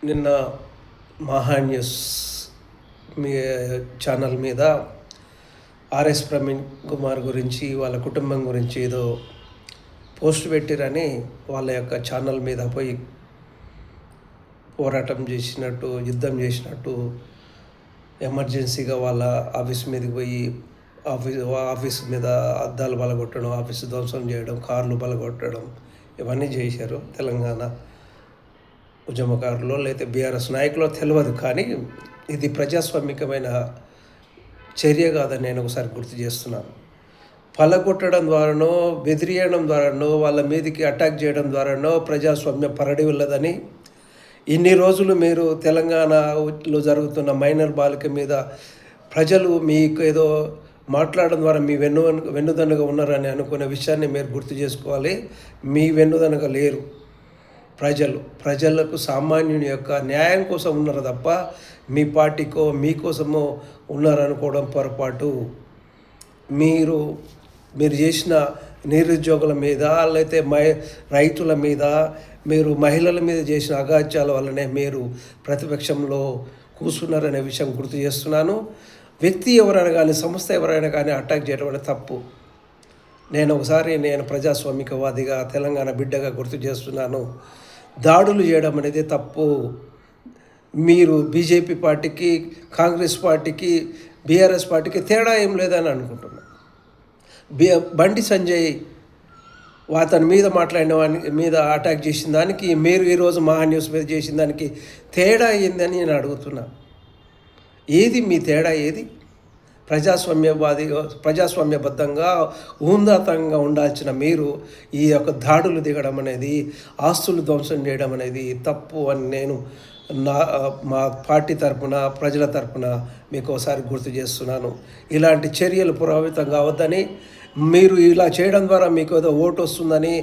నిన్న మహా న్యూస్ మీ ఛానల్ మీద ఆర్ఎస్ ప్రవీణ్ కుమార్ గురించి వాళ్ళ కుటుంబం గురించి ఏదో పోస్ట్ పెట్టిరని వాళ్ళ యొక్క ఛానల్ మీద పోయి పోరాటం చేసినట్టు, యుద్ధం చేసినట్టు ఎమర్జెన్సీగా వాళ్ళ ఆఫీస్ మీదకి పోయి ఆఫీస్ మీద అద్దాలు బలగొట్టడం, ఆఫీసు ధ్వంసం చేయడం, కార్లు బలగొట్టడం ఇవన్నీ చేశారు. తెలంగాణ ఉద్యమకారులు లేకపోతే బీఆర్ఎస్ నాయకులు తెలియదు, కానీ ఇది ప్రజాస్వామికమైన చర్య కాదని నేను ఒకసారి గుర్తు చేస్తున్నాను. పలగొట్టడం ద్వారానో, బెదిరియడం ద్వారానో, వాళ్ళ మీదకి అటాక్ చేయడం ద్వారానో ప్రజాస్వామ్య పరడి వెళ్ళదని ఇన్ని రోజులు మీరు తెలంగాణలో జరుగుతున్న మైనర్ బాలిక మీద ప్రజలు మీకు ఏదో మాట్లాడడం ద్వారా మీ వెన్నుదన్నుగా ఉన్నారని అనుకునే విషయాన్ని మీరు గుర్తు చేసుకోవాలి. మీ వెన్నుదన్నుగా లేరు. ప్రజలకు సామాన్యుని యొక్క న్యాయం కోసం ఉన్నారు తప్ప మీ పార్టీకో మీకోసమో ఉన్నారనుకోవడం పొరపాటు. మీరు చేసిన నిరుద్యోగుల మీద, లేకపోతే రైతుల మీద, మీరు మహిళల మీద చేసిన అగాత్యాల వల్లనే మీరు ప్రతిపక్షంలో కూర్చున్నారనే విషయం గుర్తు చేస్తున్నాను. వ్యక్తి ఎవరైనా కానీ, సంస్థ ఎవరైనా కానీ అటాక్ చేయడం అనేది తప్పు. నేను ప్రజాస్వామికవాదిగా, తెలంగాణ బిడ్డగా గుర్తు చేస్తున్నాను. దాడులు చేయడం అనేది తప్పు. మీరు బీజేపీ పార్టీకి, కాంగ్రెస్ పార్టీకి, బీఆర్ఎస్ పార్టీకి తేడా ఏం లేదని అనుకుంటున్నాను. బండి సంజయ్ అతని మీద మాట్లాడిన వాని మీద అటాక్ చేసిన దానికి, మీరు ఈరోజు మహా న్యూస్ మీద చేసిన దానికి తేడా ఏందని నేను అడుగుతున్నా. ఏది మీ తేడా? ఏది? ప్రజాస్వామ్యబద్ధంగా ఊందాతంగా ఉండాల్సిన మీరు ఈ యొక్క దాడులు దిగడం అనేది, ఆస్తులు ధ్వంసం చేయడం అనేది తప్పు అని నేను మా పార్టీ తరపున, ప్రజల తరపున మీకు ఒకసారి గుర్తు చేస్తున్నాను. ఇలాంటి చర్యలు పురోహితం కావద్దని, మీరు ఇలా చేయడం ద్వారా మీకు ఏదో ఓటు వస్తుందని,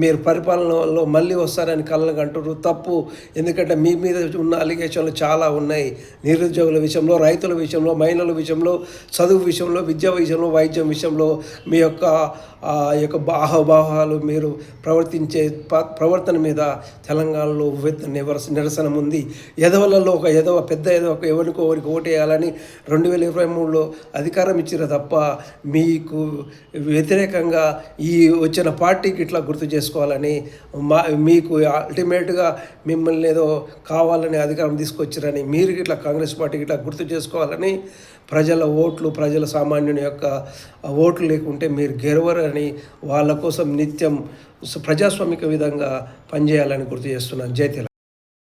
మీరు పరిపాలనలో మళ్ళీ వస్తారని కళ్ళకు అంటారు. తప్పు. ఎందుకంటే మీ మీద ఉన్న అలిగేషన్లు చాలా ఉన్నాయి. నిరుద్యోగుల విషయంలో, రైతుల విషయంలో, మహిళల విషయంలో, చదువు విషయంలో, విద్య విషయంలో, వైద్యం విషయంలో మీ యొక్క బాహోబాహాలు, మీరు ప్రవర్తించే ప్రవర్తన మీద తెలంగాణలో నిరసన ఉంది. ఎదవలలో పెద్ద ఎవరికి ఓటేయాలని 2023లో అధికారం ఇచ్చారు తప్ప మీకు వ్యతిరేకంగా ఈ వచ్చిన పార్టీకి ఇట్లా గుర్తు చేసుకోవాలని, మీకు అల్టిమేట్గా మిమ్మల్ని ఏదో కావాలని అధికారం తీసుకొచ్చారని మీరు ఇట్లా కాంగ్రెస్ పార్టీకి ఇట్లా గుర్తు చేసుకోవాలని, ప్రజల ఓట్లు, ప్రజల సామాన్యుని యొక్క ఓట్లు లేకుంటే మీరు గెలవరని, వాళ్ళ కోసం నిత్యం ప్రజాస్వామిక విధంగా పనిచేయాలని గుర్తు చేస్తున్నాను. జై తెలంగాణ.